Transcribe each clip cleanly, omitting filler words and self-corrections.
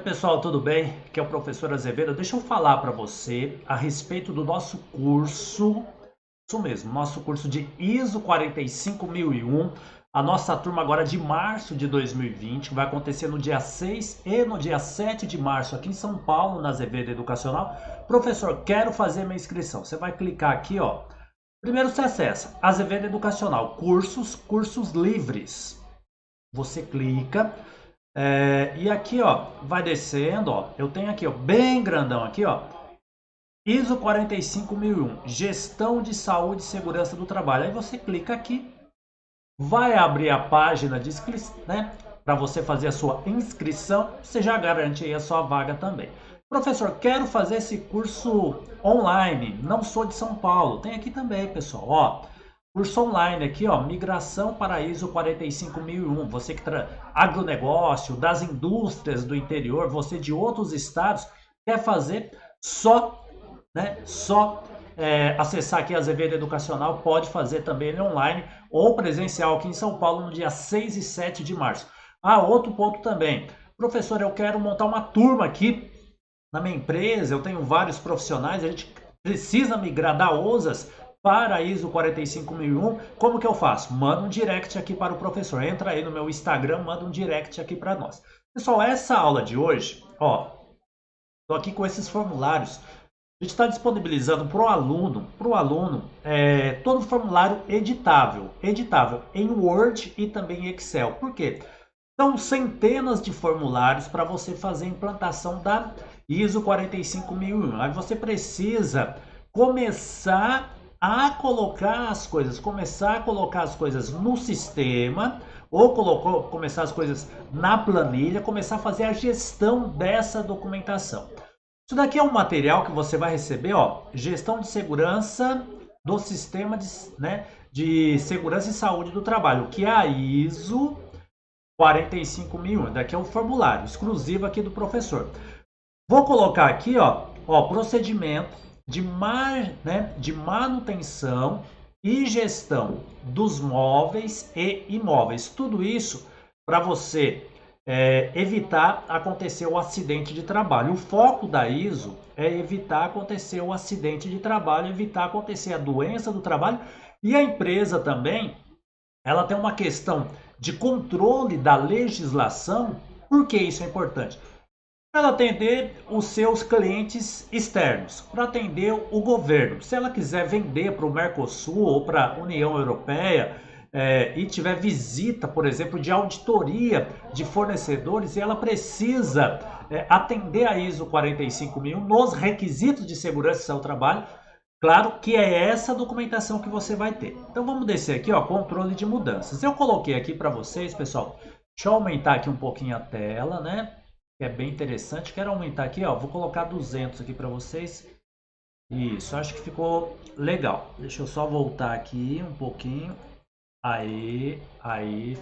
Oi pessoal, tudo bem? Aqui é o professor Azevedo. Deixa eu falar para você a respeito do nosso curso, isso mesmo, nosso curso de ISO 45001, a nossa turma agora de março de 2020, que vai acontecer no dia 6 e no dia 7 de março aqui em São Paulo, na Azevedo Educacional. Professor, quero fazer minha inscrição. Você vai clicar aqui, ó. Primeiro você acessa Azevedo Educacional, cursos livres. Você clica. E aqui, ó, vai descendo, ó. Eu tenho aqui, ó, bem grandão aqui, ó. ISO 45001, Gestão de Saúde e Segurança do Trabalho. Aí você clica aqui, vai abrir a página de inscrição, né? Para você fazer a sua inscrição, você já garante aí a sua vaga também. Professor, quero fazer esse curso online, não sou de São Paulo. Tem aqui também, pessoal, ó. Curso online aqui, ó, migração para ISO 45001. Você que agronegócio, das indústrias do interior, você de outros estados, quer fazer acessar aqui a Azevedo Educacional, pode fazer também ele online ou presencial aqui em São Paulo no dia 6 e 7 de março. Ah, outro ponto também. Professor, eu quero montar uma turma aqui na minha empresa, eu tenho vários profissionais, a gente precisa migrar da OSAS para a ISO 45001, como que eu faço? Manda um direct aqui para o professor, entra aí no meu Instagram, manda um direct aqui para nós. Pessoal, essa aula de hoje, ó, estou aqui com esses formulários, a gente está disponibilizando para o aluno, todo o formulário editável em Word e também em Excel. Por quê? São centenas de formulários para você fazer a implantação da ISO 45001. Aí você precisa começar a colocar as coisas no sistema, ou começar as coisas na planilha, começar a fazer a gestão dessa documentação. Isso daqui é um material que você vai receber, ó, gestão de segurança do sistema de segurança e saúde do trabalho, que é a ISO 45001. Daqui é um formulário exclusivo aqui do professor. Vou colocar aqui, ó, procedimento de manutenção e gestão dos móveis e imóveis. Tudo isso para você evitar acontecer o acidente de trabalho. O foco da ISO é evitar acontecer o acidente de trabalho, evitar acontecer a doença do trabalho, e a empresa também, ela tem uma questão de controle da legislação. Por que isso é importante? Para atender os seus clientes externos, para atender o governo. Se ela quiser vender para o Mercosul ou para a União Europeia e tiver visita, por exemplo, de auditoria de fornecedores, e ela precisa atender a ISO 45001 nos requisitos de segurança e saúde do trabalho. Claro que é essa documentação que você vai ter. Então vamos descer aqui, ó, controle de mudanças. Eu coloquei aqui para vocês, pessoal. Deixa eu aumentar aqui um pouquinho a tela, né? Que é bem interessante. Quero aumentar aqui, ó, vou colocar 200 aqui para vocês. Isso, acho que ficou legal. Deixa eu só voltar aqui um pouquinho. Aí,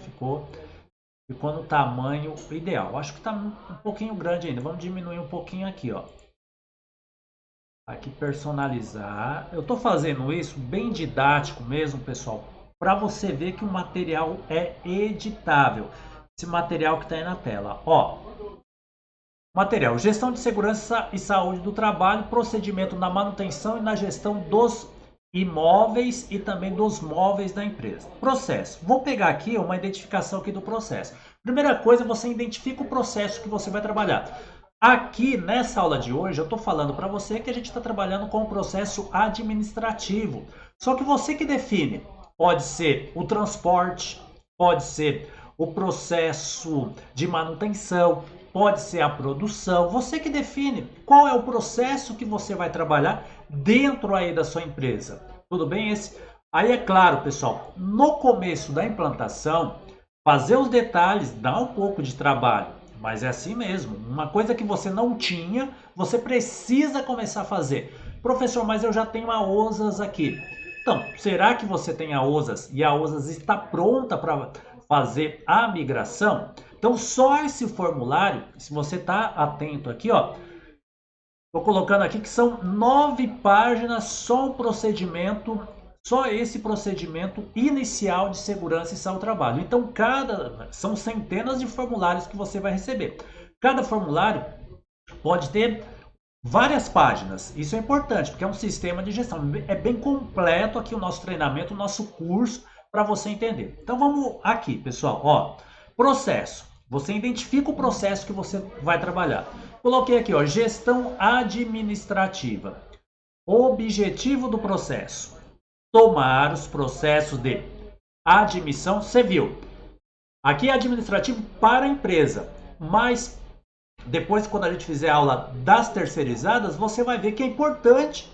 ficou no tamanho ideal. Acho que está um pouquinho grande ainda. Vamos diminuir um pouquinho aqui, ó. Aqui personalizar. Eu estou fazendo isso bem didático mesmo, pessoal, para você ver que o material é editável. Esse material que está aí na tela, ó. Material: gestão de segurança e saúde do trabalho, procedimento na manutenção e na gestão dos imóveis e também dos móveis da empresa. Processo. Vou pegar aqui uma identificação aqui do processo. Primeira coisa, você identifica o processo que você vai trabalhar. Aqui nessa aula de hoje eu estou falando para você que a gente está trabalhando com o processo administrativo. Só que você que define. Pode ser o transporte, pode ser o processo de manutenção, pode ser a produção. Você que define qual é o processo que você vai trabalhar dentro aí da sua empresa. Tudo bem? Aí é claro, pessoal, no começo da implantação, fazer os detalhes dá um pouco de trabalho. Mas é assim mesmo, uma coisa que você não tinha, você precisa começar a fazer. Professor, mas eu já tenho a OSAS aqui. Então, será que você tem a OSAS e a OSAS está pronta para fazer a migração? Então, só esse formulário, se você está atento aqui, ó, estou colocando aqui que são 9 páginas, só o procedimento, só esse procedimento inicial de segurança e saúde do trabalho. Então, são centenas de formulários que você vai receber. Cada formulário pode ter várias páginas. Isso é importante, porque é um sistema de gestão. É bem completo aqui o nosso treinamento, o nosso curso, para você entender. Então vamos aqui, pessoal. Ó, processo. Você identifica o processo que você vai trabalhar. Coloquei aqui, ó, gestão administrativa. Objetivo do processo: tomar os processos de admissão. Você viu? Aqui é administrativo para a empresa, mas depois, quando a gente fizer a aula das terceirizadas, você vai ver que é importante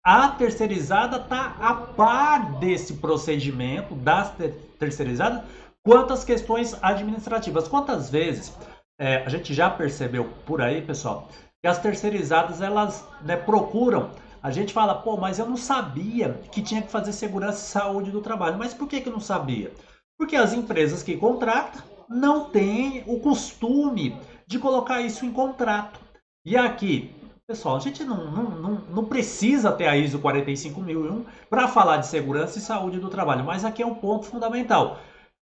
a terceirizada estar a par desse procedimento das terceirizadas quanto às questões administrativas. Quantas vezes a gente já percebeu por aí, pessoal, que as terceirizadas elas, né, procuram. A gente fala, pô, mas eu não sabia que tinha que fazer segurança e saúde do trabalho. Mas por que eu não sabia? Porque as empresas que contratam não têm o costume de colocar isso em contrato. E aqui, pessoal, a gente não precisa ter a ISO 45001 para falar de segurança e saúde do trabalho, mas aqui é um ponto fundamental.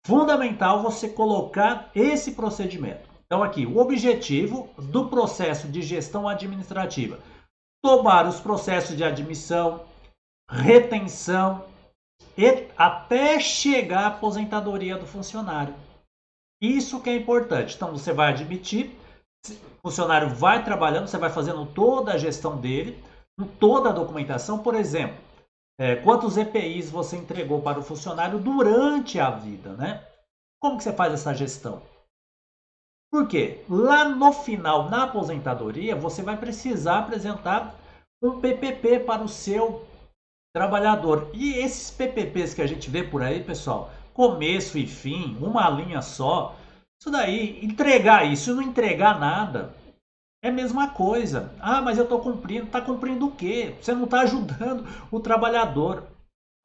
Fundamental você colocar esse procedimento. Então aqui, o objetivo do processo de gestão administrativa: tomar os processos de admissão, retenção e até chegar à aposentadoria do funcionário. Isso que é importante. Então você vai admitir, o funcionário vai trabalhando, você vai fazendo toda a gestão dele, toda a documentação. Por exemplo, quantos EPIs você entregou para o funcionário durante a vida, né? Como que você faz essa gestão? Por quê? Lá no final, na aposentadoria, você vai precisar apresentar um PPP para o seu trabalhador. E esses PPPs que a gente vê por aí, pessoal, começo e fim, uma linha só, isso daí, entregar isso e não entregar nada, é a mesma coisa. Ah, mas eu estou cumprindo. Está cumprindo o quê? Você não está ajudando o trabalhador.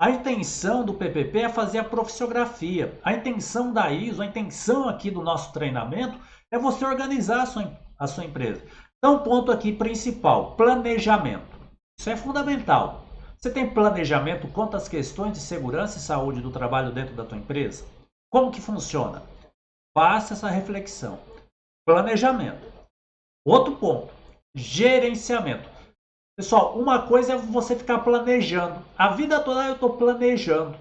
A intenção do PPP é fazer a profissiografia. A intenção da ISO, a intenção aqui do nosso treinamento é você organizar a sua empresa. Então, ponto aqui principal, planejamento. Isso é fundamental. Você tem planejamento quanto às questões de segurança e saúde do trabalho dentro da tua empresa? Como que funciona? Faça essa reflexão. Planejamento. Outro ponto, gerenciamento. Pessoal, uma coisa é você ficar planejando. A vida toda eu estou planejando.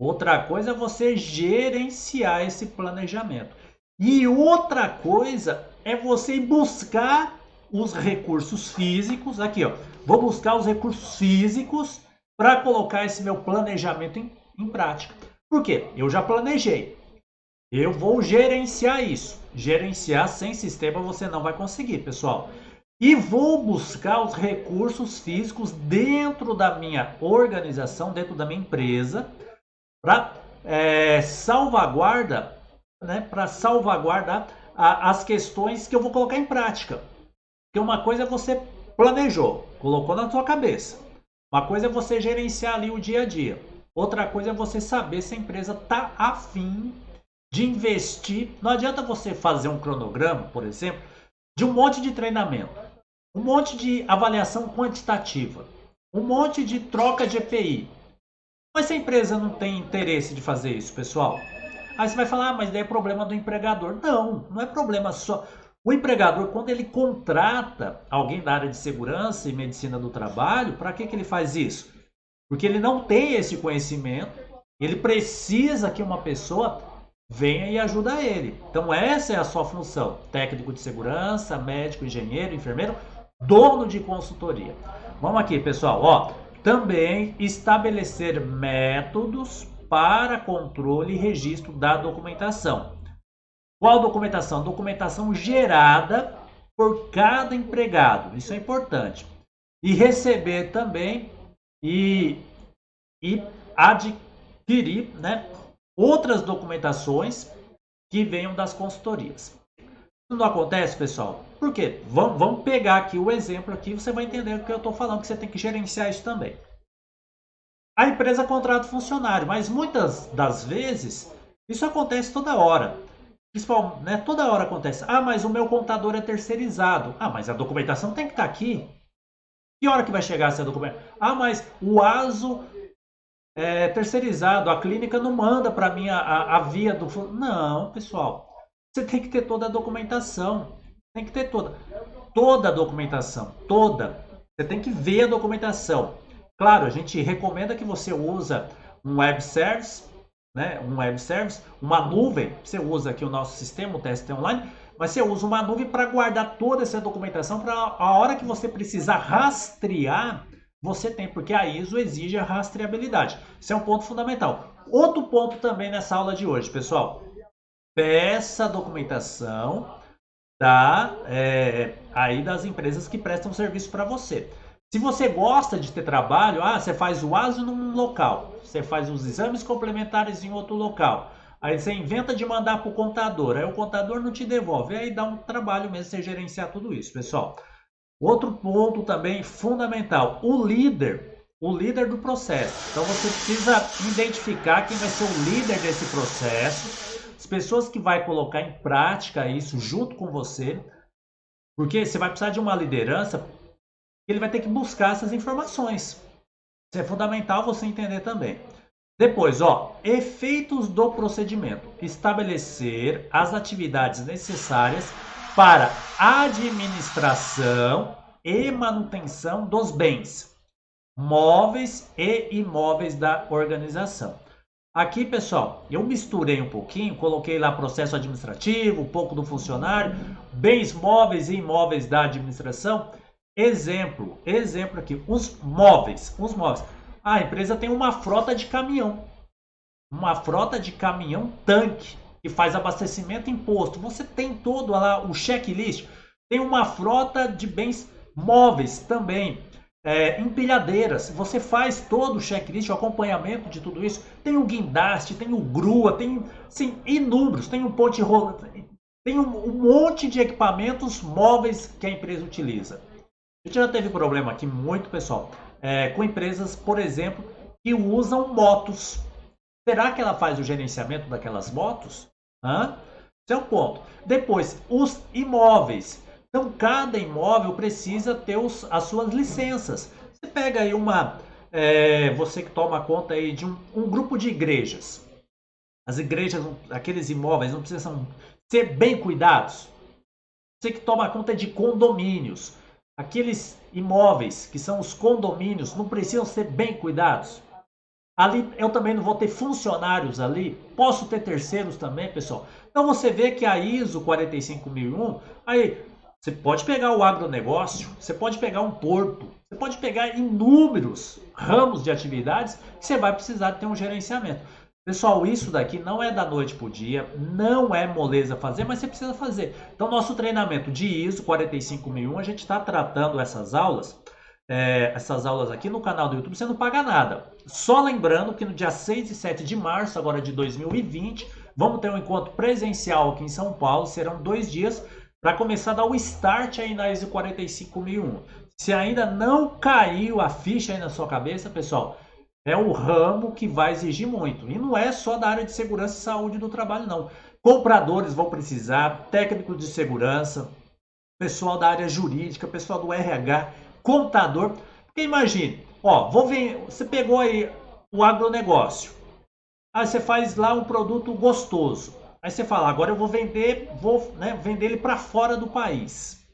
Outra coisa é você gerenciar esse planejamento. E outra coisa é você buscar os recursos físicos. Aqui, ó. Vou buscar os recursos físicos para colocar esse meu planejamento em prática. Por quê? Eu já planejei. Eu vou gerenciar isso. Gerenciar sem sistema você não vai conseguir, pessoal. E vou buscar os recursos físicos dentro da minha organização, dentro da minha empresa, para salvaguardar as questões que eu vou colocar em prática. Porque uma coisa é você planejou, colocou na sua cabeça. Uma coisa é você gerenciar ali o dia a dia. Outra coisa é você saber se a empresa está afim de investir. Não adianta você fazer um cronograma, por exemplo, de um monte de treinamento, um monte de avaliação quantitativa, um monte de troca de EPI. Mas se a empresa não tem interesse de fazer isso, pessoal, aí você vai falar, ah, mas daí é problema do empregador. Não, não é problema só. O empregador, quando ele contrata alguém da área de segurança e medicina do trabalho, para que ele faz isso? Porque ele não tem esse conhecimento, ele precisa que uma pessoa venha e ajude ele. Então essa é a sua função: técnico de segurança, médico, engenheiro, enfermeiro, dono de consultoria. Vamos aqui, pessoal, ó, também estabelecer métodos para controle e registro da documentação. Qual documentação? Documentação gerada por cada empregado. Isso é importante. E receber também e adquirir, né, outras documentações que venham das consultorias. Isso não acontece, pessoal? Por quê? Vamos pegar aqui o exemplo aqui, você vai entender o que eu estou falando, que você tem que gerenciar isso também. A empresa contrata funcionário, mas muitas das vezes isso acontece toda hora. Principal, né, toda hora acontece. Ah, mas o meu contador é terceirizado. Ah, mas a documentação tem que estar aqui. Que hora que vai chegar essa documentação? Ah, mas o ASO é terceirizado, a clínica não manda para mim a via do... Não, pessoal. Você tem que ter toda a documentação. Tem que ter toda a documentação, toda. Você tem que ver a documentação. Claro, a gente recomenda que você usa um web service, né? Um web service, uma nuvem. Você usa aqui o nosso sistema, o TST Online, mas você usa uma nuvem para guardar toda essa documentação para a hora que você precisar rastrear, você tem, porque a ISO exige a rastreabilidade. Isso é um ponto fundamental. Outro ponto também nessa aula de hoje, pessoal. Peça a documentação aí das empresas que prestam serviço para você. Se você gosta de ter trabalho, você faz o ASO num local, você faz os exames complementares em outro local, aí você inventa de mandar para o contador, aí o contador não te devolve, aí dá um trabalho mesmo você gerenciar tudo isso, pessoal. Outro ponto também fundamental, o líder do processo. Então você precisa identificar quem vai ser o líder desse processo, as pessoas que vai colocar em prática isso junto com você, porque você vai precisar de uma liderança, ele vai ter que buscar essas informações. Isso é fundamental você entender também. Depois, efeitos do procedimento. Estabelecer as atividades necessárias para administração e manutenção dos bens, móveis e imóveis da organização. Aqui, pessoal, eu misturei um pouquinho, coloquei lá processo administrativo, um pouco do funcionário, bens móveis e imóveis da administração. Exemplo aqui, os móveis. A empresa tem uma frota de caminhão, tanque, que faz abastecimento e imposto. Você tem todo lá o checklist. Tem uma frota de bens móveis também. Empilhadeiras, você faz todo o checklist, o acompanhamento de tudo isso. Tem o guindaste, tem o grua, tem inúmeros, tem um ponte rolante, tem um monte de equipamentos móveis que a empresa utiliza. A gente já teve problema aqui muito, pessoal, com empresas, por exemplo, que usam motos. Será que ela faz o gerenciamento daquelas motos? Esse é um ponto. Depois, os imóveis. Então, cada imóvel precisa ter as suas licenças. Você pega aí você que toma conta aí de um grupo de igrejas. As igrejas, aqueles imóveis não precisam ser bem cuidados. Você que toma conta de condomínios. Aqueles imóveis que são os condomínios não precisam ser bem cuidados. Ali eu também não vou ter funcionários ali. Posso ter terceiros também, pessoal. Então você vê que a ISO 45001, aí você pode pegar o agronegócio, você pode pegar um porto, você pode pegar inúmeros ramos de atividades que você vai precisar ter um gerenciamento. Pessoal, isso daqui não é da noite para o dia, não é moleza fazer, mas você precisa fazer. Então, nosso treinamento de ISO 45001, a gente está tratando essas aulas aqui no canal do YouTube, você não paga nada. Só lembrando que no dia 6 e 7 de março, agora de 2020, vamos ter um encontro presencial aqui em São Paulo, serão 2 dias, para começar a dar o start aí na ISO 45001. Se ainda não caiu a ficha aí na sua cabeça, pessoal, é um ramo que vai exigir muito. E não é só da área de segurança e saúde do trabalho, não. Compradores vão precisar, técnicos de segurança, pessoal da área jurídica, pessoal do RH, contador. Porque imagine, você pegou aí o agronegócio. Aí você faz lá um produto gostoso. Aí você fala, agora eu vou vender ele para fora do país.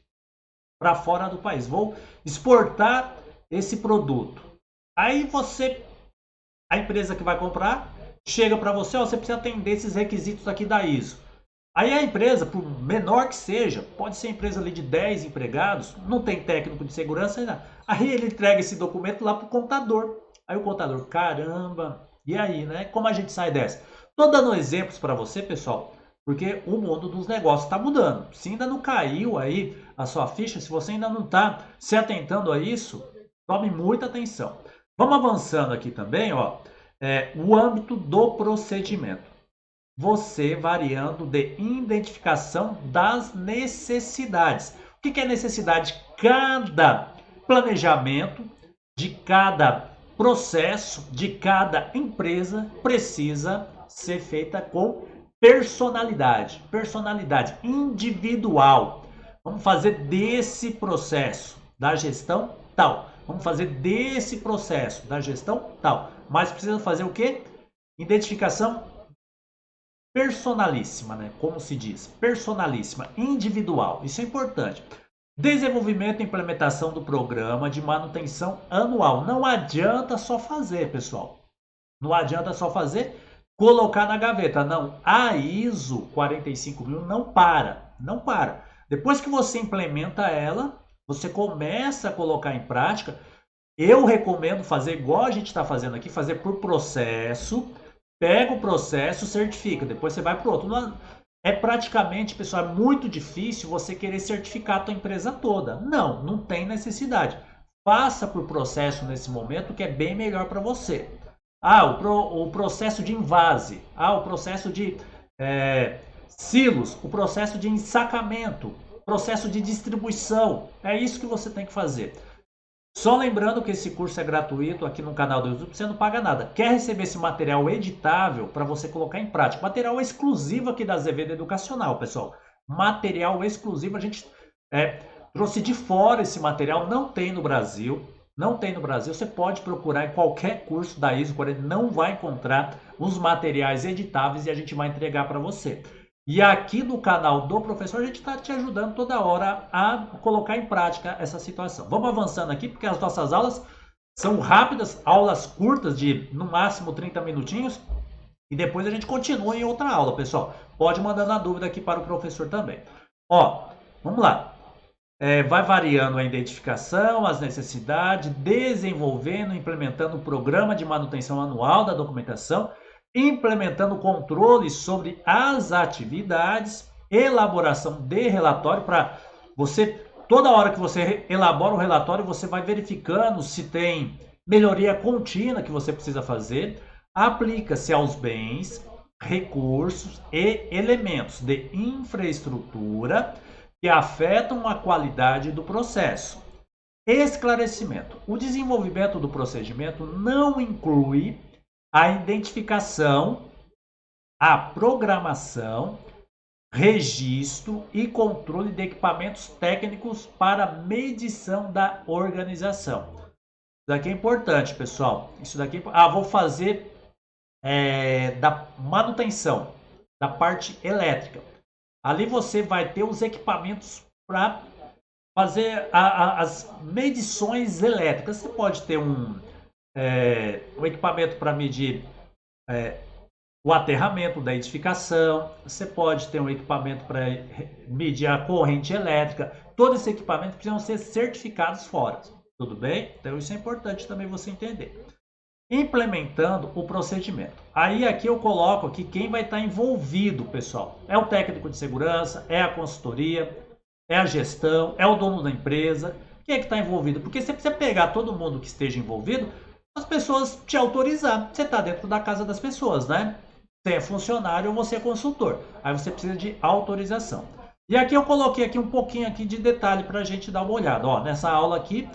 Vou exportar esse produto. Aí a empresa que vai comprar, chega para você, você precisa atender esses requisitos aqui da ISO. Aí a empresa, por menor que seja, pode ser empresa ali de 10 empregados, não tem técnico de segurança ainda. Aí ele entrega esse documento lá para o contador. Aí o contador, caramba, e aí, né? Como a gente sai dessa? Estou dando exemplos para você, pessoal, porque o mundo dos negócios está mudando. Se ainda não caiu aí a sua ficha, se você ainda não está se atentando a isso, tome muita atenção. Vamos avançando aqui também, o âmbito do procedimento. Você variando de identificação das necessidades. O que é necessidade? Cada planejamento de cada processo, de cada empresa precisa ser feita com personalidade individual. Vamos fazer desse processo da gestão tal. Vamos fazer desse processo da gestão tal. Mas precisa fazer o quê? Identificação personalíssima, né? Como se diz? Personalíssima, individual. Isso é importante. Desenvolvimento e implementação do programa de manutenção anual. Não adianta só fazer, pessoal. Não adianta só fazer, colocar na gaveta. Não, a ISO 45000 não para, não para. Depois que você implementa ela, você começa a colocar em prática. Eu recomendo fazer igual a gente está fazendo aqui, fazer por processo. Pega o processo, certifica. Depois você vai para o outro. Não, é praticamente, pessoal, é muito difícil você querer certificar a tua empresa toda. Não, não tem necessidade. Faça por processo nesse momento, que é bem melhor para você. Ah, o processo de invase. Ah, o processo de silos. O processo de ensacamento. Processo de distribuição. É isso que você tem que fazer. Só lembrando que esse curso é gratuito aqui no canal do YouTube, você não paga nada. Quer receber esse material editável para você colocar em prática? Material exclusivo aqui da Azevedo Educacional, pessoal. Material exclusivo, a gente trouxe de fora esse material, não tem no Brasil. Não tem no Brasil, você pode procurar em qualquer curso da ISO 40, não vai encontrar os materiais editáveis e a gente vai entregar para você. E aqui no canal do professor, a gente está te ajudando toda hora a colocar em prática essa situação. Vamos avançando aqui, porque as nossas aulas são rápidas, aulas curtas de no máximo 30 minutinhos. E depois a gente continua em outra aula, pessoal. Pode mandar a dúvida aqui para o professor também. Ó, vamos lá. Vai variando a identificação, as necessidades, desenvolvendo, implementando o programa de manutenção anual da documentação, implementando controles sobre as atividades, elaboração de relatório para você, toda hora que você elabora o relatório, você vai verificando se tem melhoria contínua que você precisa fazer, aplica-se aos bens, recursos e elementos de infraestrutura que afetam a qualidade do processo. Esclarecimento. O desenvolvimento do procedimento não inclui a identificação, a programação, registro e controle de equipamentos técnicos para medição da organização. Isso daqui é importante, pessoal. Isso daqui, vou fazer da manutenção, da parte elétrica. Ali você vai ter os equipamentos para fazer as medições elétricas. Você pode ter um equipamento para medir o aterramento da edificação. Você pode ter um equipamento para medir a corrente elétrica. Todos esses equipamentos precisam ser certificados fora. Tudo bem? Então isso é importante também você entender. Implementando o procedimento. Aí aqui eu coloco aqui quem vai estar envolvido, pessoal. É o técnico de segurança, é a consultoria, é a gestão, é o dono da empresa. Quem é que está envolvido? Porque você precisa pegar todo mundo que esteja envolvido, as pessoas te autorizar. Você está dentro da casa das pessoas, né? Você é funcionário ou você é consultor. Aí você precisa de autorização. E aqui eu coloquei aqui um pouquinho aqui de detalhe para a gente dar uma olhada. Ó, nessa aula aqui,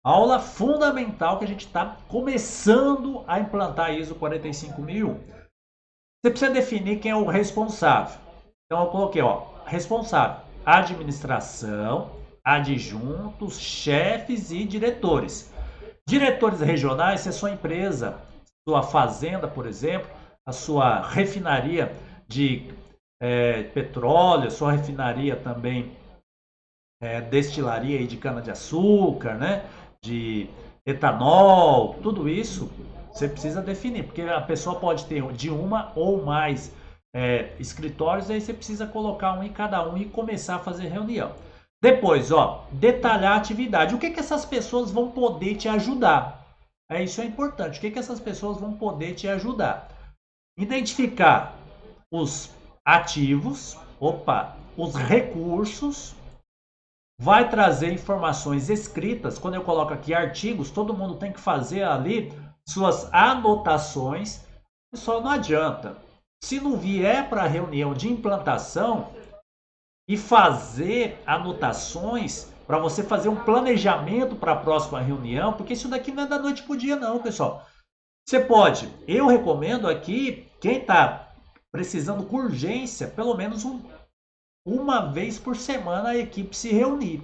aula fundamental que a gente está começando a implantar a ISO 45001. Você precisa definir quem é o responsável. Então eu coloquei, ó, responsável, administração, adjuntos, chefes e diretores. Diretores regionais, se é sua empresa, sua fazenda, por exemplo, a sua refinaria de petróleo, sua refinaria também destilaria aí de cana-de-açúcar, né? De etanol, tudo isso você precisa definir, porque a pessoa pode ter de uma ou mais escritórios, aí você precisa colocar um em cada um e começar a fazer reunião. Depois, ó, detalhar a atividade. O que essas pessoas vão poder te ajudar? Isso é importante. O que essas pessoas vão poder te ajudar? Identificar os ativos, os recursos. Vai trazer informações escritas. Quando eu coloco aqui artigos, todo mundo tem que fazer ali suas anotações. Só não adianta. Se não vier para a reunião de implantação e fazer anotações para você fazer um planejamento para a próxima reunião, porque isso daqui não é da noite para o dia não, pessoal. Você pode, eu recomendo aqui, quem está precisando com urgência, pelo menos uma vez por semana a equipe se reunir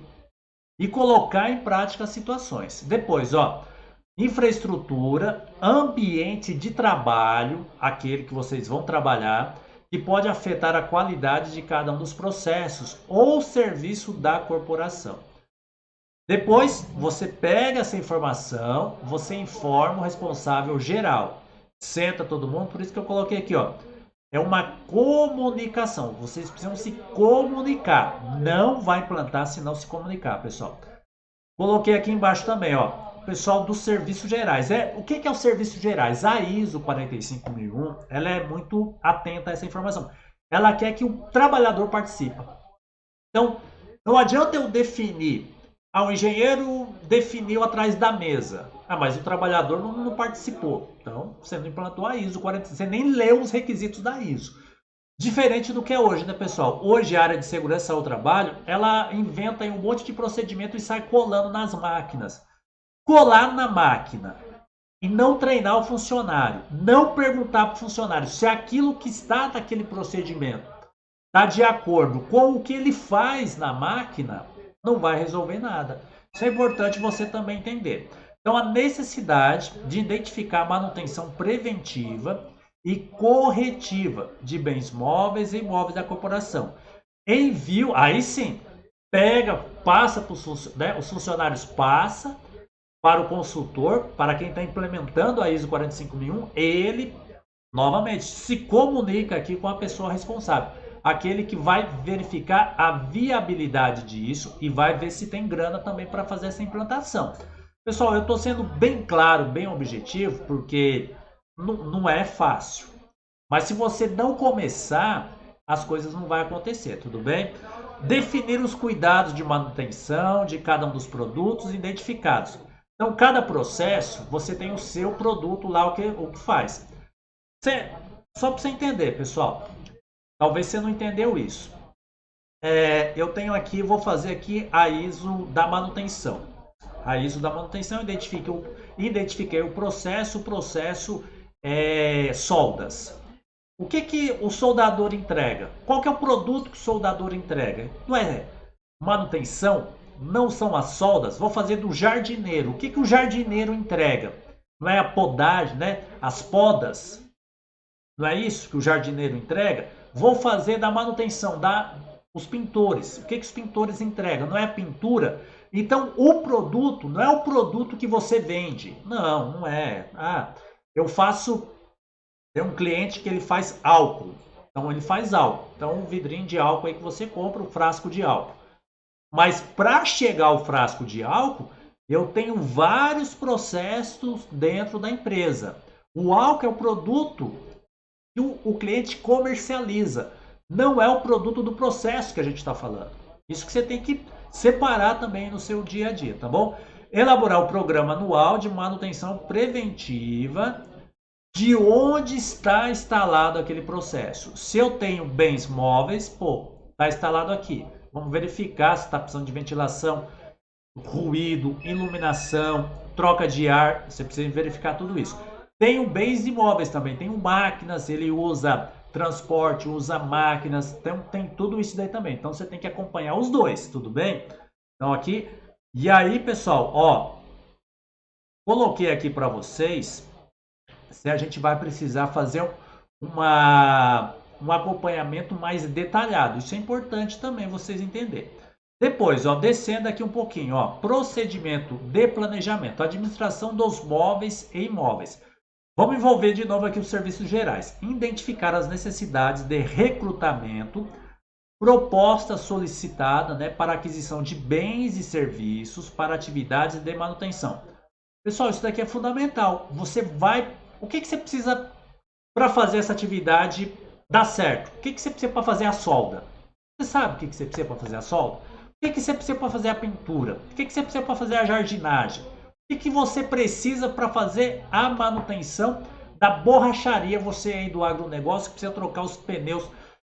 e colocar em prática as situações. Depois, ó, infraestrutura, ambiente de trabalho, aquele que vocês vão trabalhar, que pode afetar a qualidade de cada um dos processos ou serviço da corporação. Depois, você pega essa informação, você informa o responsável geral. Senta todo mundo, por isso que eu coloquei aqui, ó. É uma comunicação. Vocês precisam se comunicar. Não vai implantar se não se comunicar, pessoal. Coloquei aqui embaixo também, ó. Pessoal dos serviços gerais. O que é os serviços gerais? A ISO 45001, ela é muito atenta a essa informação. Ela quer que o trabalhador participe. Então, não adianta eu definir. O engenheiro definiu atrás da mesa. Mas o trabalhador não participou. Então, você não implantou a ISO 45001, você nem leu os requisitos da ISO. Diferente do que é hoje, né, pessoal? Hoje a área de segurança ao trabalho, ela inventa um monte de procedimento e sai colando nas máquinas. Colar na máquina e não treinar o funcionário. Não perguntar para o funcionário se aquilo que está naquele procedimento está de acordo com o que ele faz na máquina, não vai resolver nada. Isso é importante você também entender. Então, a necessidade de identificar a manutenção preventiva e corretiva de bens móveis e imóveis da corporação. Envio, aí sim, passa para os funcionários, passa para o consultor, para quem está implementando a ISO 45001, ele, novamente, se comunica aqui com a pessoa responsável. Aquele que vai verificar a viabilidade disso e vai ver se tem grana também para fazer essa implantação. Pessoal, eu estou sendo bem claro, bem objetivo, porque não é fácil. Mas se você não começar, as coisas não vão acontecer, tudo bem? Definir os cuidados de manutenção de cada um dos produtos identificados. Então, cada processo, você tem o seu produto lá, o que faz. Só para você entender, pessoal. Talvez você não entendeu isso. Eu tenho aqui, vou fazer aqui a ISO da manutenção. A ISO da manutenção, identifiquei o processo soldas. O que o soldador entrega? Qual que é o produto que o soldador entrega? Não é manutenção? Não são as soldas? Vou fazer do jardineiro. O que o jardineiro entrega? Não é a podagem, né? As podas? Não é isso que o jardineiro entrega? Vou fazer da manutenção, os pintores. O que os pintores entregam? Não é a pintura? Então, o produto não é o produto que você vende. Não é. Eu faço... Tem um cliente que ele faz álcool. Então, ele faz álcool. Então, um vidrinho de álcool aí que você compra, um frasco de álcool. Mas, para chegar ao frasco de álcool, eu tenho vários processos dentro da empresa. O álcool é o produto que o cliente comercializa. Não é o produto do processo que a gente está falando. Isso que você tem que separar também no seu dia a dia, tá bom? Elaborar o programa anual de manutenção preventiva de onde está instalado aquele processo. Se eu tenho bens móveis, está instalado aqui. Vamos verificar se está precisando de ventilação, ruído, iluminação, troca de ar. Você precisa verificar tudo isso. Tenho bens imóveis também, tenho máquinas, ele usa transporte, usa máquinas, tem tudo isso daí também. Então você tem que acompanhar os dois, tudo bem? Então aqui, e aí pessoal, coloquei aqui para vocês se a gente vai precisar fazer um acompanhamento mais detalhado. Isso é importante também vocês entenderem. Depois, descendo aqui um pouquinho, procedimento de planejamento, administração dos móveis e imóveis. Vamos envolver de novo aqui os serviços gerais. Identificar as necessidades de recrutamento, proposta solicitada, né, para aquisição de bens e serviços para atividades de manutenção. Pessoal, isso daqui é fundamental. O que você precisa para fazer essa atividade dar certo? O que você precisa para fazer a solda? Você sabe o que você precisa para fazer a solda? O que você precisa para fazer a pintura? O que você precisa para fazer a jardinagem? O que você precisa para fazer a manutenção da borracharia? Você aí do agronegócio que precisa trocar os pneus,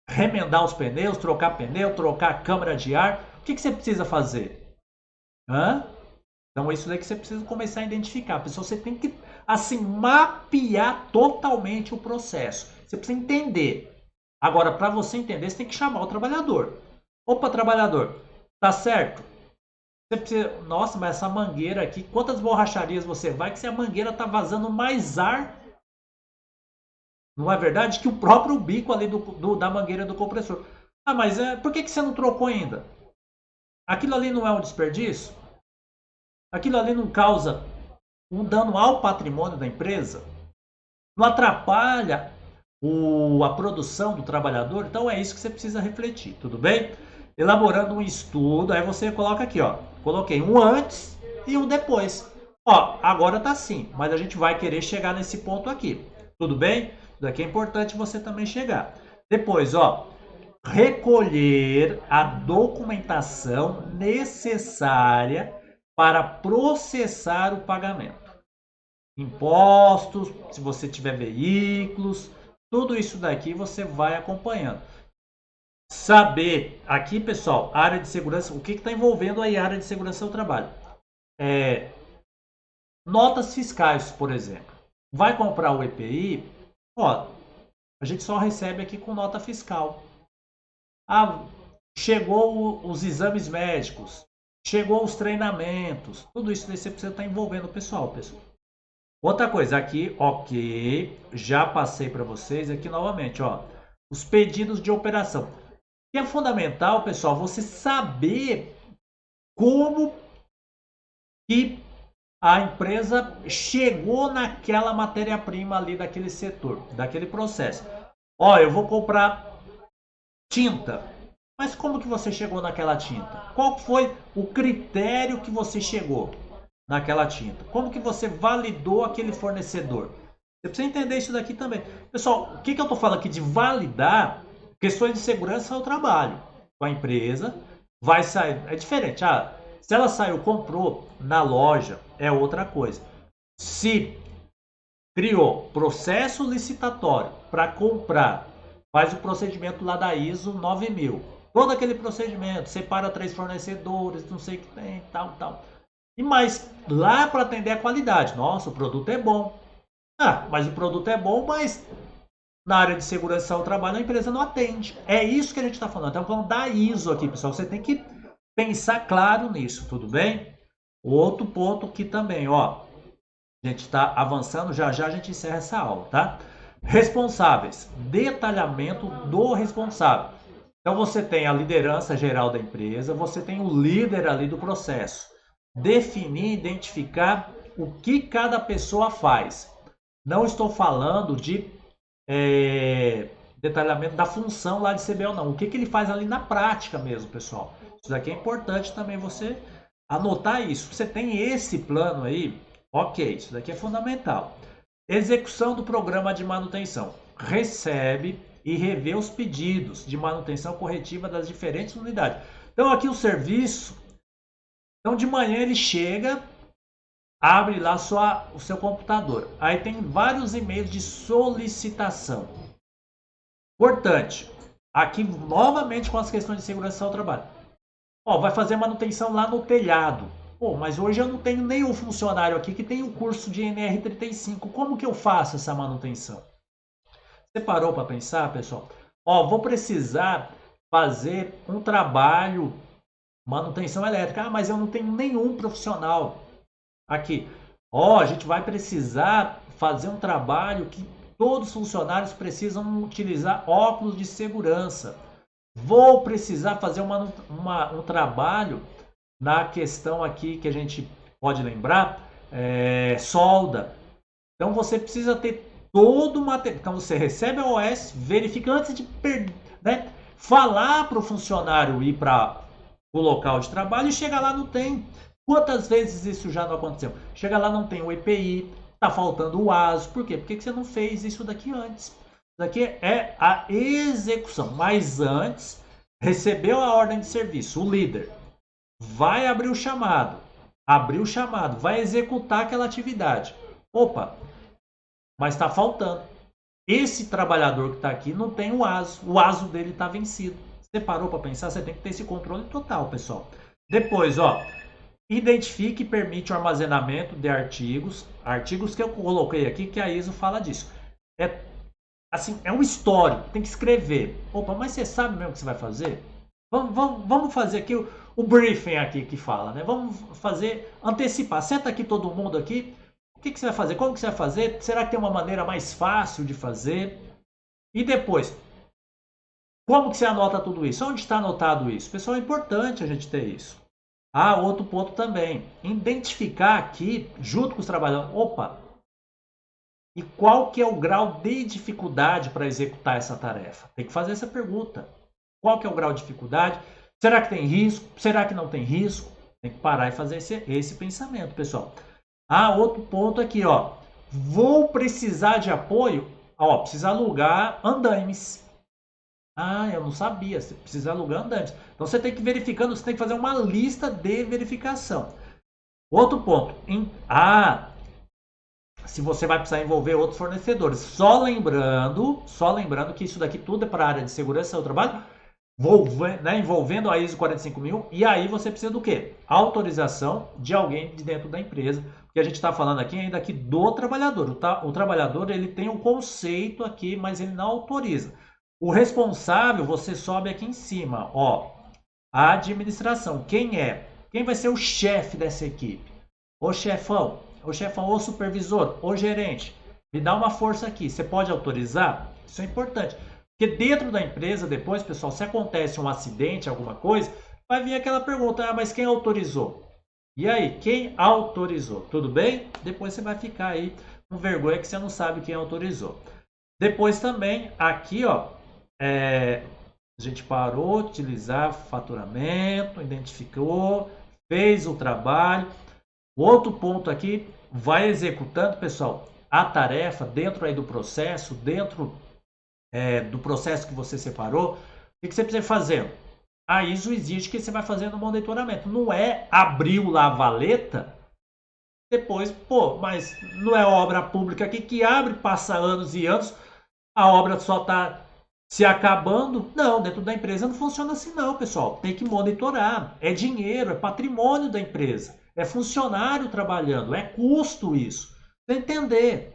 remendar os pneus, trocar pneu, trocar a câmara de ar. O que você precisa fazer? Então é isso daí que você precisa começar a identificar. Pessoal, você tem que assim mapear totalmente o processo. Você precisa entender. Agora, para você entender, você tem que chamar o trabalhador. Opa, trabalhador, tá certo? Você precisa... Nossa, mas essa mangueira aqui, quantas borracharias você vai que se a mangueira tá vazando mais ar Não é verdade? Que o próprio bico ali da mangueira do compressor. Ah, mas por que você não trocou ainda? Aquilo ali não é um desperdício? Aquilo ali não causa um dano ao patrimônio da empresa? Não atrapalha a produção do trabalhador? Então é isso que você precisa refletir, tudo bem? Elaborando um estudo, aí você coloca aqui, ó. Coloquei um antes e um depois. Ó, agora tá assim, mas a gente vai querer chegar nesse ponto aqui. Tudo bem? Isso daqui é importante você também chegar. Depois, ó, recolher a documentação necessária para processar o pagamento. Impostos, se você tiver veículos, tudo isso daqui você vai acompanhando. Saber, aqui pessoal, área de segurança, o que está envolvendo aí a área de segurança do trabalho? Notas fiscais, por exemplo. Vai comprar o EPI, ó, a gente só recebe aqui com nota fiscal. Ah, chegou os exames médicos, chegou os treinamentos, tudo isso você precisa estar envolvendo o pessoal. Outra coisa, aqui, ok, já passei para vocês aqui novamente, ó, os pedidos de operação. E é fundamental, pessoal, você saber como que a empresa chegou naquela matéria-prima ali daquele setor, daquele processo. Ó, eu vou comprar tinta. Mas como que você chegou naquela tinta? Qual foi o critério que você chegou naquela tinta? Como que você validou aquele fornecedor? Você precisa entender isso daqui também. Pessoal, o que eu estou falando aqui de validar? Questões de segurança é o trabalho com a empresa. Vai sair, é diferente. Ah, se ela saiu, comprou na loja, é outra coisa. Se criou processo licitatório para comprar, faz o procedimento lá da ISO 9000. Todo aquele procedimento, separa 3 fornecedores, não sei o que tem, tal, tal. E mais, lá para atender a qualidade. Nossa, o produto é bom. Ah, mas o produto é bom, mas na área de segurança do trabalho a empresa não atende. É isso que a gente está falando. Estamos falando da ISO aqui, pessoal. Você tem que pensar claro nisso, tudo bem? Outro ponto que também, ó, a gente está avançando, já já a gente encerra essa aula, tá? Responsáveis, detalhamento do responsável. Então você tem a liderança geral da empresa, você tem o líder ali do processo. Definir, identificar o que cada pessoa faz. Não estou falando de detalhamento da função lá de CBO, não. O que ele faz ali na prática mesmo, pessoal. Isso daqui é importante também você anotar isso. Você tem esse plano aí, ok, isso daqui é fundamental. Execução do programa de manutenção. Recebe e revê os pedidos de manutenção corretiva das diferentes unidades. Então aqui o serviço, então de manhã ele chega, abre lá o seu computador. Aí tem vários e-mails de solicitação. Importante, aqui novamente com as questões de segurança ao trabalho. Ó, vai fazer manutenção lá no telhado. Pô, mas hoje eu não tenho nenhum funcionário aqui que tem um curso de NR35. Como que eu faço essa manutenção? Você parou para pensar, pessoal? Ó, vou precisar fazer um trabalho, manutenção elétrica. Ah, mas eu não tenho nenhum profissional aqui. Ó, a gente vai precisar fazer um trabalho que todos os funcionários precisam utilizar óculos de segurança. Vou precisar fazer um trabalho na questão aqui que a gente pode lembrar, solda. Então você precisa ter todo o material. Então você recebe a OS, verifica antes de falar para o funcionário ir para o local de trabalho e chega lá não tem. Quantas vezes isso já não aconteceu? Chega lá não tem o EPI, tá faltando o ASO. Por quê? Porque você não fez isso daqui antes. Isso daqui é a execução. Mas antes, recebeu a ordem de serviço, o líder vai abrir o chamado, vai executar aquela atividade. Opa, mas está faltando. Esse trabalhador que está aqui não tem o ASO dele está vencido. Você parou para pensar? Você tem que ter esse controle total, pessoal. Depois, ó, identifique e permite o armazenamento de artigos que eu coloquei aqui, que a ISO fala disso. Assim, é um histórico, tem que escrever. Opa, mas você sabe mesmo o que você vai fazer? Vamos fazer aqui o briefing aqui que fala, né? Vamos fazer, antecipar. Senta aqui todo mundo aqui, que que você vai fazer? Como que você vai fazer? Será que tem uma maneira mais fácil de fazer? E depois, como que você anota tudo isso? Onde está anotado isso? Pessoal, é importante a gente ter isso. Ah, outro ponto também. Identificar aqui, junto com os trabalhadores, opa, e qual que é o grau de dificuldade para executar essa tarefa? Tem que fazer essa pergunta. Qual que é o grau de dificuldade? Será que tem risco? Será que não tem risco? Tem que parar e fazer esse pensamento, pessoal. Ah, outro ponto aqui, ó. Vou precisar de apoio? Ó, precisa alugar andaimes. Ah, eu não sabia. Você precisa alugar andaimes. Então você tem que ir verificando, você tem que fazer uma lista de verificação. Outro ponto. Se você vai precisar envolver outros fornecedores. Só lembrando que isso daqui tudo é para a área de segurança do trabalho, envolvendo a ISO 45000, e aí você precisa do quê? Autorização de alguém de dentro da empresa, porque a gente está falando aqui ainda aqui do trabalhador. O trabalhador ele tem um conceito aqui, mas ele não autoriza. O responsável, você sobe aqui em cima, ó, a administração. Quem é? Quem vai ser o chefe dessa equipe? O chefão, o supervisor, o gerente. Me dá uma força aqui. Você pode autorizar? Isso é importante. Porque dentro da empresa, depois, pessoal, se acontece um acidente, alguma coisa, vai vir aquela pergunta, ah, mas quem autorizou? E aí, quem autorizou? Tudo bem? Depois você vai ficar aí com vergonha que você não sabe quem autorizou. Depois também, aqui, ó, a gente parou, utilizar faturamento, identificou, fez o trabalho. O outro ponto aqui, vai executando, pessoal, a tarefa dentro aí do processo, dentro do processo que você separou. O que você precisa fazer? A ISO exige que você vai fazendo monitoramento. Não é abrir lá a valeta, depois, pô, mas não é obra pública aqui que abre, passa anos e anos, a obra só está se acabando. Não, dentro da empresa não funciona assim não, pessoal. Tem que monitorar. É dinheiro, é patrimônio da empresa. É funcionário trabalhando, é custo isso. Você entender.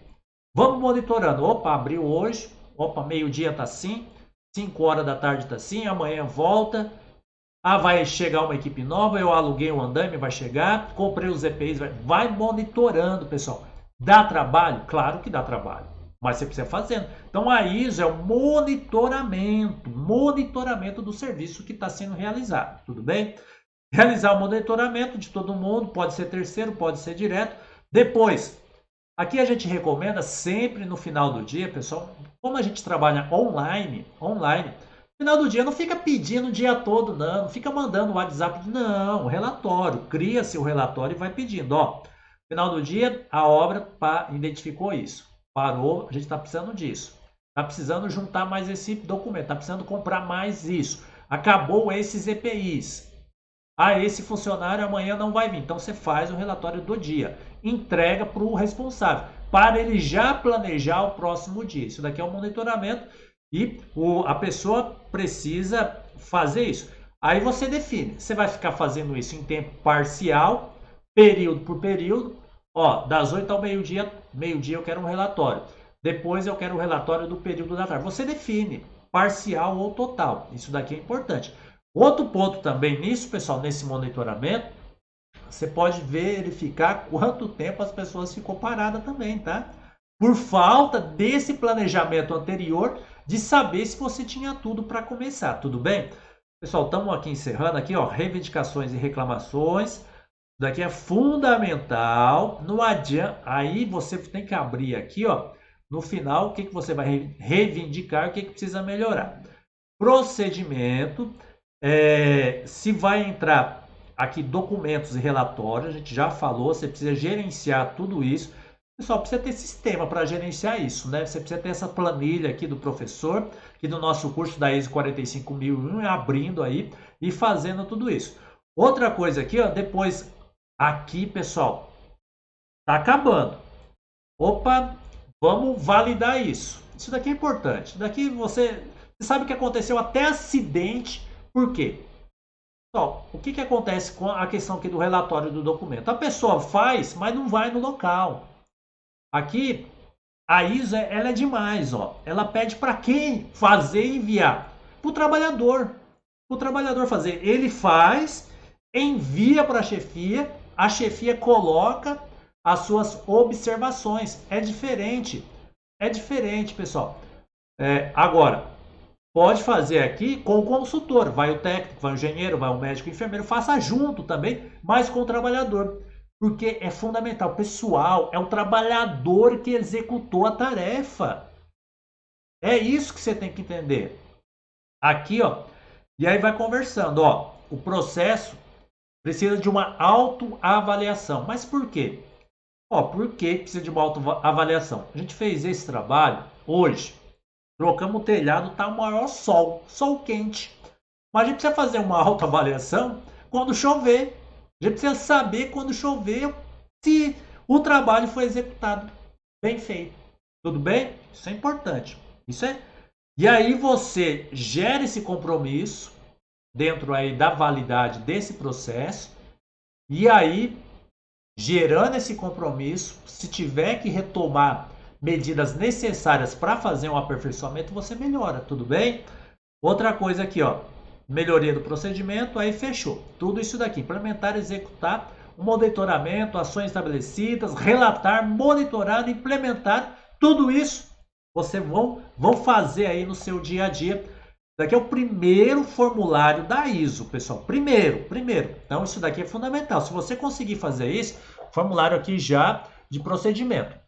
Vamos monitorando. Opa, abriu hoje. Opa, meio-dia tá assim. 5 horas da tarde tá assim. Amanhã volta. Ah, vai chegar uma equipe nova. Eu aluguei um andaime, vai chegar. Comprei os EPIs. Vai monitorando, pessoal. Dá trabalho? Claro que dá trabalho. Mas você precisa fazendo. Então a ISO é o monitoramento do serviço que está sendo realizado. Tudo bem? Realizar o monitoramento de todo mundo, pode ser terceiro, pode ser direto. Depois, aqui a gente recomenda sempre no final do dia, pessoal, como a gente trabalha online, no final do dia não fica pedindo o dia todo, não fica mandando o WhatsApp, não, relatório, cria-se o relatório e vai pedindo, ó, final do dia, a obra identificou isso, parou, a gente está precisando disso, está precisando juntar mais esse documento, está precisando comprar mais isso, acabou esses EPIs, esse funcionário amanhã não vai vir. Então você faz o relatório do dia, entrega para o responsável, para ele já planejar o próximo dia. Isso daqui é um monitoramento e a pessoa precisa fazer isso. Aí você define, você vai ficar fazendo isso em tempo parcial, período por período. Ó, das 8 ao meio-dia eu quero um relatório. Depois eu quero o relatório do período da tarde. Você define, parcial ou total. Isso daqui é importante. Outro ponto também nisso, pessoal, nesse monitoramento, você pode verificar quanto tempo as pessoas ficou parada também, tá? Por falta desse planejamento anterior de saber se você tinha tudo para começar, tudo bem? Pessoal, estamos aqui encerrando aqui, ó, reivindicações e reclamações. Isso daqui é fundamental. Não adianta, aí você tem que abrir aqui, ó, no final, o que você vai reivindicar, o que precisa melhorar. Procedimento. Se vai entrar aqui documentos e relatórios, a gente já falou, você precisa gerenciar tudo isso. Pessoal, precisa ter sistema para gerenciar isso, né? Você precisa ter essa planilha aqui do professor, que no nosso curso da ISO 45001 é abrindo aí e fazendo tudo isso. Outra coisa aqui, ó, depois aqui, pessoal, tá acabando. Opa, vamos validar isso. Isso daqui é importante. Isso daqui você sabe que aconteceu até acidente. Por quê? Então, o que acontece com a questão aqui do relatório do documento? A pessoa faz, mas não vai no local. Aqui, a ISO ela é demais. Ó. Ela pede para quem fazer e enviar? Para o trabalhador. O trabalhador fazer. Ele faz, envia para a chefia coloca, as suas observações. É diferente, pessoal. Agora, pode fazer aqui com o consultor. Vai o técnico, vai o engenheiro, vai o médico, o enfermeiro. Faça junto também, mas com o trabalhador. Porque é fundamental. Pessoal, é o trabalhador que executou a tarefa. É isso que você tem que entender. Aqui, ó. E aí vai conversando, ó. O processo precisa de uma autoavaliação. Mas por quê? Ó, por que precisa de uma autoavaliação? A gente fez esse trabalho hoje. Trocamos o telhado, tá o maior sol quente. Mas a gente precisa fazer uma autoavaliação quando chover. A gente precisa saber quando chover se o trabalho foi executado bem feito. Tudo bem? Isso é importante. Isso é. E aí você gera esse compromisso dentro aí da validade desse processo. E aí, gerando esse compromisso, se tiver que retomar medidas necessárias para fazer um aperfeiçoamento, você melhora, tudo bem? Outra coisa aqui, ó, melhoria do procedimento, aí fechou. Tudo isso daqui, implementar, executar, um monitoramento, ações estabelecidas, relatar, monitorar, implementar, tudo isso vocês vão fazer aí no seu dia a dia. Daqui é o primeiro formulário da ISO, pessoal. Primeiro. Então, isso daqui é fundamental. Se você conseguir fazer isso, formulário aqui já de procedimento.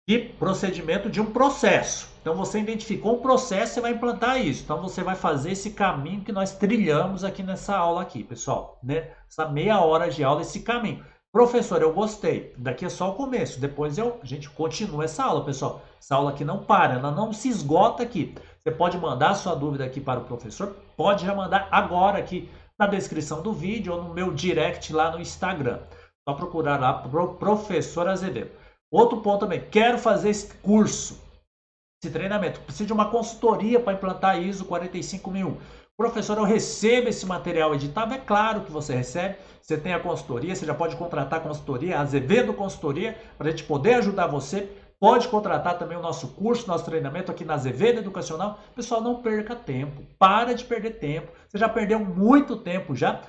E procedimento de um processo. Então, você identificou um processo e vai implantar isso. Então, você vai fazer esse caminho que nós trilhamos aqui nessa aula aqui, pessoal. Né? Essa meia hora de aula, esse caminho. Professor, eu gostei. Daqui é só o começo. Depois a gente continua essa aula, pessoal. Essa aula aqui não para, ela não se esgota aqui. Você pode mandar a sua dúvida aqui para o professor. Pode já mandar agora aqui na descrição do vídeo ou no meu direct lá no Instagram. Só procurar lá Professor Azevedo. Outro ponto também. Quero fazer esse curso, esse treinamento. Preciso de uma consultoria para implantar a ISO 45001. Professor, eu recebo esse material editado? É claro que você recebe. Você tem a consultoria, você já pode contratar a consultoria, Azevedo Consultoria, para a gente poder ajudar você. Pode contratar também o nosso curso, nosso treinamento aqui na Azevedo Educacional. Pessoal, não perca tempo. Para de perder tempo. Você já perdeu muito tempo já.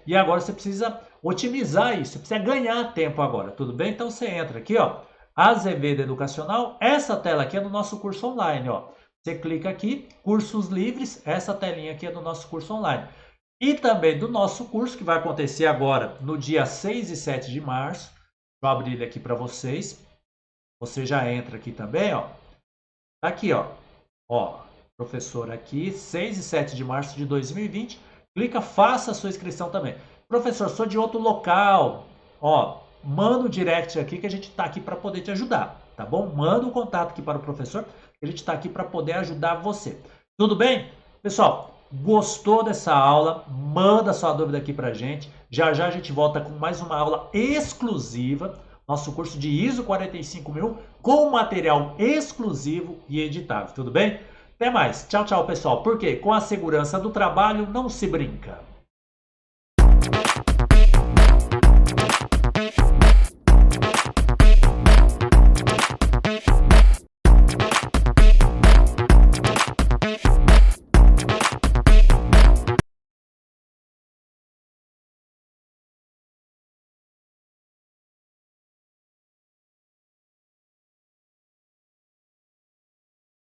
E agora você precisa otimizar isso. Você precisa ganhar tempo agora, tudo bem? Então você entra aqui, ó, Azevedo Educacional. Essa tela aqui é do nosso curso online, ó. Você clica aqui, cursos livres, essa telinha aqui é do nosso curso online. E também do nosso curso, que vai acontecer agora no dia 6 e 7 de março. Vou abrir ele aqui para vocês. Você já entra aqui também, ó. Aqui, ó. Ó, professor aqui, 6 e 7 de março de 2020. Clica, faça a sua inscrição também. Professor, sou de outro local. Ó, manda o direct aqui que a gente está aqui para poder te ajudar, tá bom? Manda um contato aqui para o professor. A gente está aqui para poder ajudar você. Tudo bem? Pessoal, gostou dessa aula? Manda sua dúvida aqui para a gente. Já já a gente volta com mais uma aula exclusiva. Nosso curso de ISO 45001 com material exclusivo e editável. Tudo bem? Até mais. Tchau, tchau, pessoal. Porque com a segurança do trabalho não se brinca.